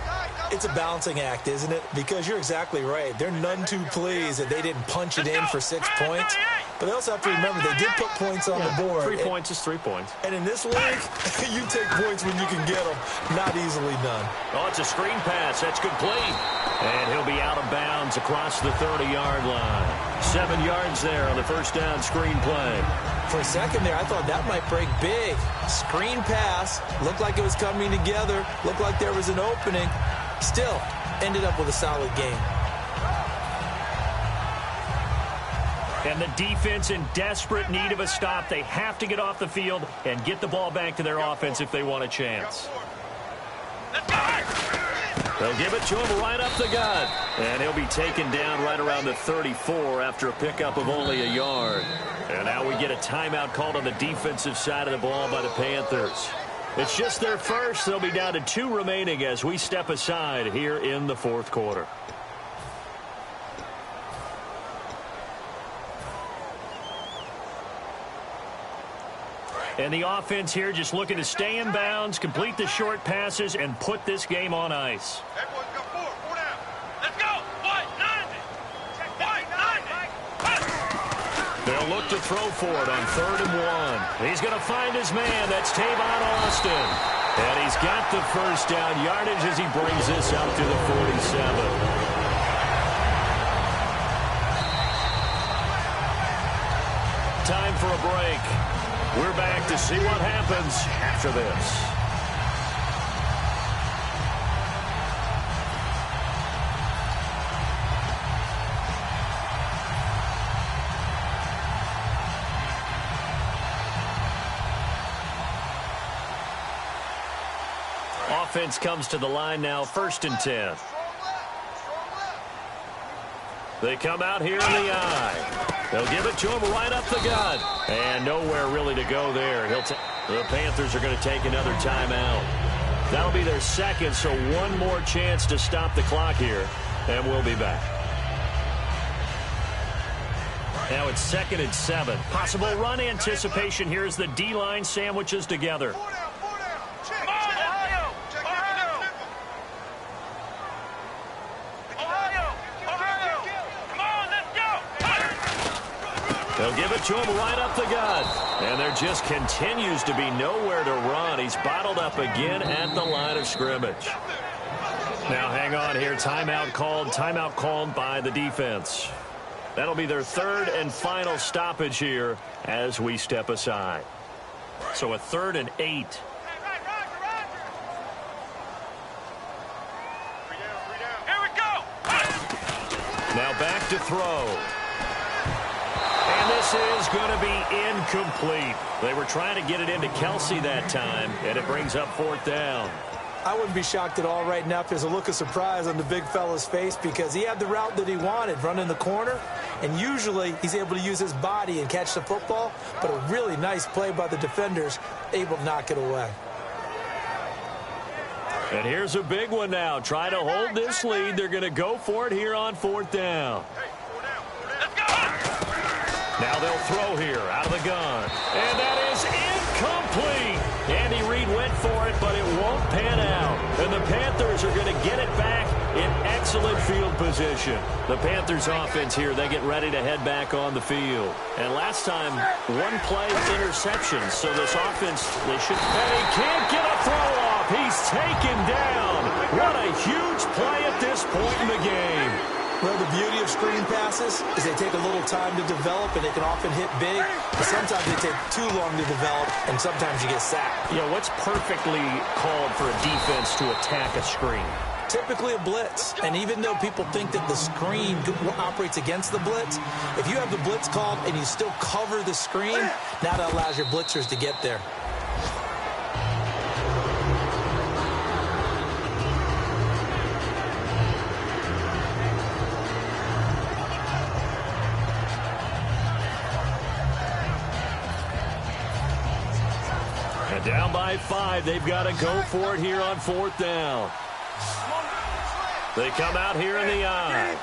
It's a balancing act, isn't it? Because you're exactly right. They're none too pleased that they didn't punch it in for 6 points. But they also have to remember they did put points on the board. 3 points is 3 points. And in this league, you take points when you can get them. Not easily done. Oh, it's a screen pass. That's complete. And he'll be out of bounds across the 30-yard line. 7 yards there on the first down screen play. For a second there, I thought that might break big. Screen pass. Looked like it was coming together. Looked like there was an opening. Still, ended up with a solid game. And the defense in desperate need of a stop. They have to get off the field and get the ball back to their offense if they want a chance. They'll give it to him right up the gut. And he'll be taken down right around the 34 after a pickup of only a yard. And now we get a timeout called on the defensive side of the ball by the Panthers. It's just their first. They'll be down to 2 remaining as we step aside here in the fourth quarter. And the offense here just looking to stay in bounds, complete the short passes, and put this game on ice. Everyone's got 4 down. Let's go. White, 90. White, 90. They'll look to throw for it on 3rd and 1. He's going to find his man. That's Tavon Austin. And he's got the first down yardage as he brings this out to the 47. Time for a break. We're back to see what happens after this. Offense comes to the line now, 1st and 10. They come out here in the eye. They'll give it to him right up the gut. And nowhere really to go there. The Panthers are going to take another timeout. That'll be their second, so one more chance to stop the clock here. And we'll be back. Now it's 2nd and 7. Possible run anticipation here as the D-line sandwiches together. They'll give it to him right up the gut. And there just continues to be nowhere to run. He's bottled up again at the line of scrimmage. Now hang on here. Timeout called by the defense. That'll be their 3rd and final stoppage here as we step aside. So a 3rd and 8. Here we go. Now back to throw. And this is going to be incomplete. They were trying to get it into Kelsey that time, and it brings up 4th down. I wouldn't be shocked at all right now if there's a look of surprise on the big fella's face because he had the route that he wanted, running the corner, and usually he's able to use his body and catch the football, but a really nice play by the defenders, able to knock it away. And here's a big one now. Try to hold this lead. They're going to go for it here on 4th down. Now they'll throw here out of the gun. And that is incomplete. Andy Reid went for it, but it won't pan out. And the Panthers are going to get it back in excellent field position. The Panthers offense here, they get ready to head back on the field. And last time, 1 play interception. So this offense, they should... And he can't get a throw off. He's taken down. What a huge play at this point in the game. Well, the beauty of screen passes is they take a little time to develop, and they can often hit big, but sometimes they take too long to develop, and sometimes you get sacked. You know, what's perfectly called for a defense to attack a screen? Typically a blitz, and even though people think that the screen operates against the blitz, if you have the blitz called and you still cover the screen, now that allows your blitzers to get there. Down by 5. They've got to go for it here on 4th down. They come out here in the eye.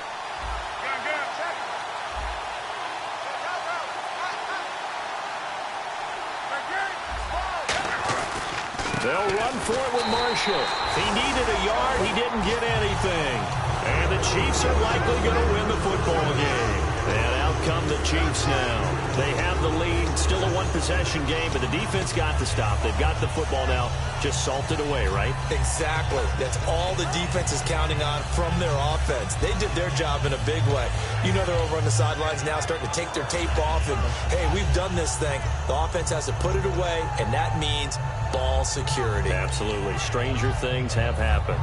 they'll run for it with Marshall. He needed a yard. He didn't get anything. And the Chiefs are likely going to win the football game. And out come the Chiefs now. They have the lead. Still a one-possession game, but the defense got to stop. They've got the football now. Just salted away, right? Exactly. That's all the defense is counting on from their offense. They did their job in a big way. You know they're over on the sidelines now starting to take their tape off and, hey, we've done this thing. The offense has to put it away, and that means ball security. Absolutely. Stranger things have happened.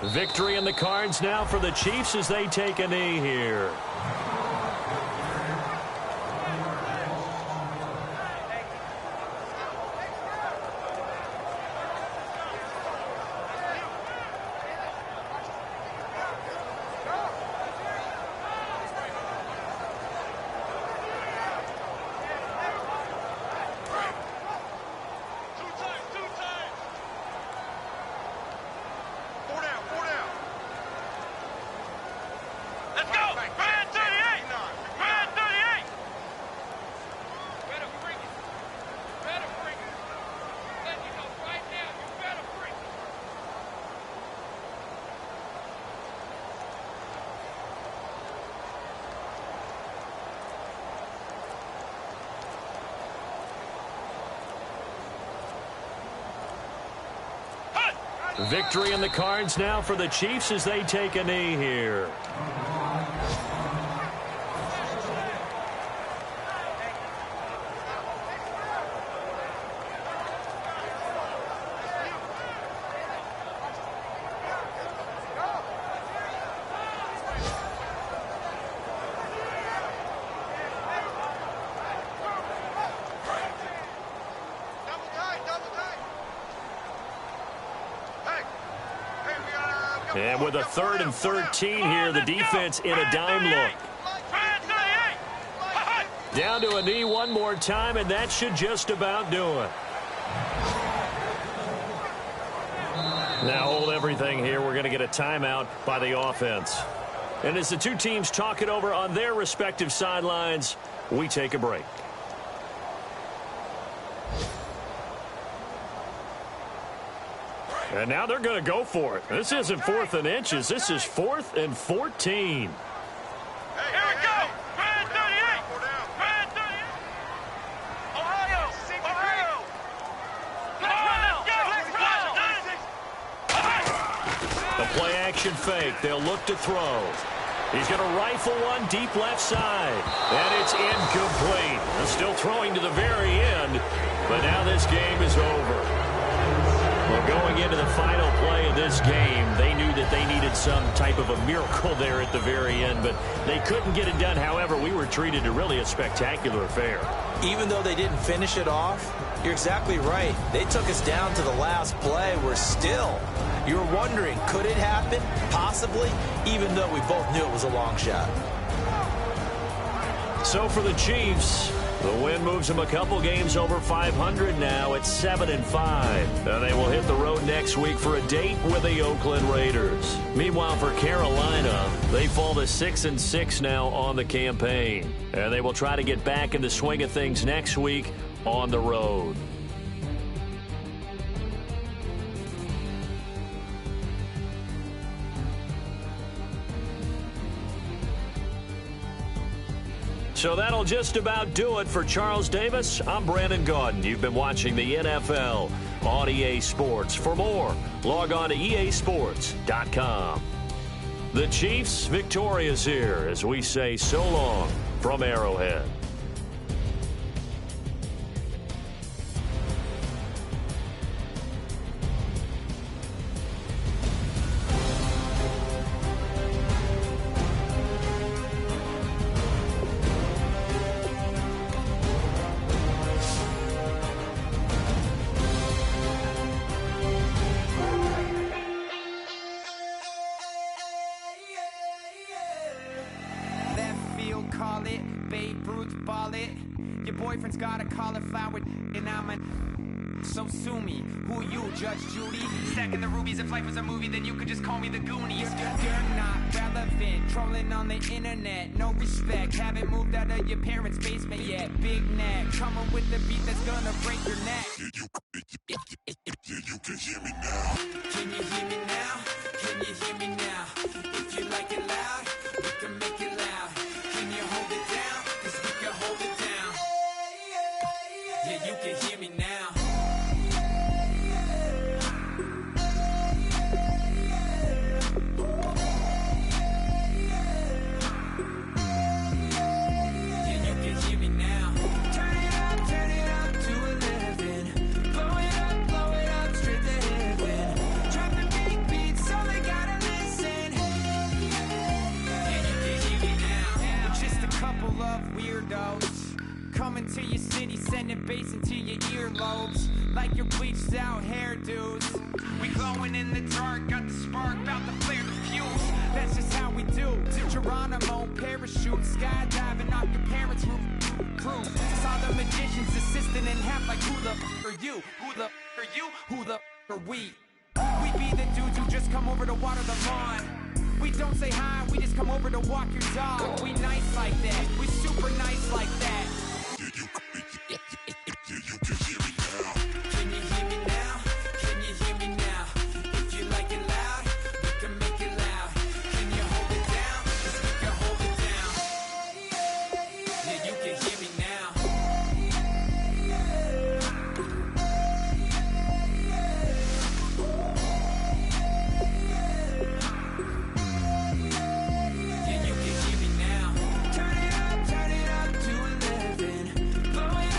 Victory in the cards now for the Chiefs as they take a knee here. Victory in the cards now for the Chiefs as they take a knee here. And with a 3rd and 13 here, the defense in a dime look. Down to a knee one more time, and that should just about do it. Now hold everything here. We're going to get a timeout by the offense. And as the two teams talk it over on their respective sidelines, we take a break. And now they're going to go for it. This isn't 4th and inches. This is 4th and 14. Here we go. Man 38. Man 38. Ohio. The play action fake. They'll look to throw. He's going to rifle one deep left side. And it's incomplete. They're still throwing to the very end. But now this game is over. Well, going into the final play of this game, they knew that they needed some type of a miracle there at the very end, but they couldn't get it done. However, we were treated to really a spectacular affair. Even though they didn't finish it off, you're exactly right. They took us down to the last play. You're wondering, could it happen? Possibly, even though we both knew it was a long shot. So for the Chiefs, the win moves them a couple games over 500 now at 7-5. And they will hit the road next week for a date with the Oakland Raiders. Meanwhile, for Carolina, they fall to 6-6 now on the campaign. And they will try to get back in the swing of things next week on the road. So that'll just about do it for Charles Davis. I'm Brandon Gaudin. You've been watching the NFL on EA Sports. For more, log on to easports.com. The Chiefs victorious here as we say so long from Arrowhead. Call it, Babe Ruth ball it. Your boyfriend's got a cauliflower and I'm a So sue me, who you, Judge Judy? Stacking the rubies, if life was a movie, then you could just call me the Goonies. You're not relevant, trolling on the internet, no respect. Haven't moved out of your parents' basement yet. Big neck, coming with the beat that's gonna break your neck. You can hear me now. Can you hear me now? Can you hear me now? If you like it loud, we can make it loud. Can you hold it down? 'Cause we can hold it down. Yeah, you can hear me now. Coming to your city, sending bass into your earlobes, like your bleached out hairdos. We glowing in the dark, got the spark, about to flare the fuse. That's just how we do. To Geronimo, parachute, skydiving off your parents' roof. Saw the magician's assistant in half, like who the are you? Who the are you? Who the are we? We be the dudes who just come over to water the lawn. We don't say hi, we just come over to walk your dog. We nice like that, we super nice like that. You can hear me now. Can you hear me now? Can you hear me now? If you like it loud, we can make it loud. Can you hold it down? 'Cause we can hold it down. Yeah, you can hear me now. Yeah, you can hear me now. Turn it up to 11. Blow it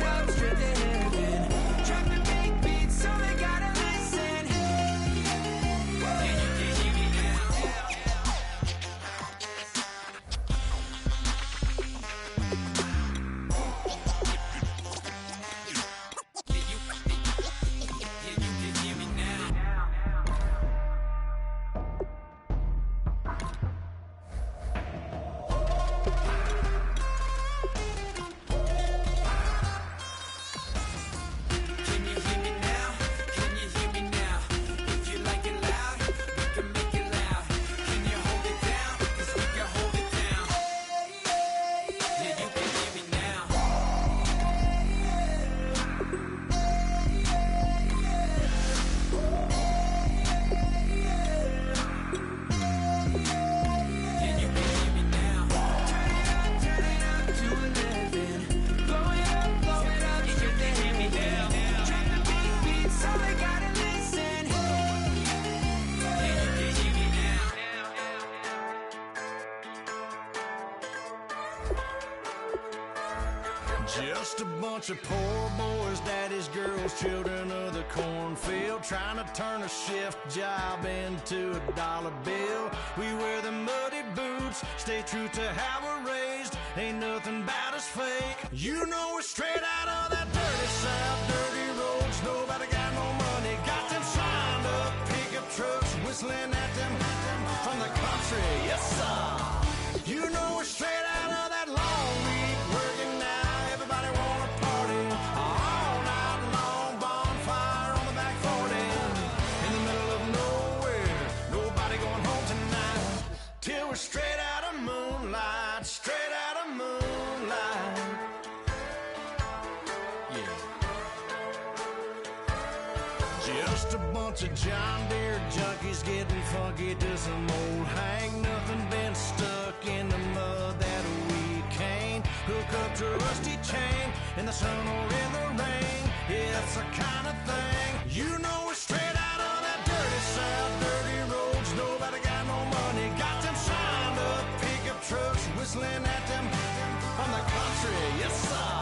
up straight to heaven. Drop the big beat so they gotta listen. Yeah, you can hear me now. Yeah, you can hear me now. Can you hear me now? Can you hear me now? If you like it loud, we can make it loud. Can you hold it down? 'Cause we can hold it down. Yeah, you can hear me now. Yeah, you can hear me now. Turn it up to 11. Blow it up straight to heaven. Drop the big beat so they gotta listen. Yeah, you can hear me now. Just a bunch of poor boys, daddy's girls, children of the cornfield, trying to turn a shift job into a dollar bill. We wear the muddy boots, stay true to how we're raised. Ain't nothing about us fake. You know we're straight out of that dirty south, dirty roads. Nobody got no money, got them signed up pickup trucks, whistling at them from the country. Yes, sir. You know we're straight out of that long week, working now. Everybody wanna party all night long. Bonfire on the back 40 in the middle of nowhere. Nobody going home tonight till we're straight out of moonlight. Straight out of moonlight. Yeah. Just a bunch of John Deere junkies getting funky to some old hang. Nothing been stuck in the mud that we can't hook up to a rusty chain in the sun or in the rain. Yeah, it's the kind of thing. You know we're straight out of that dirty south, dirty roads. Nobody got no money, got them signed up pickup trucks, whistling at them from the country. Yes, sir.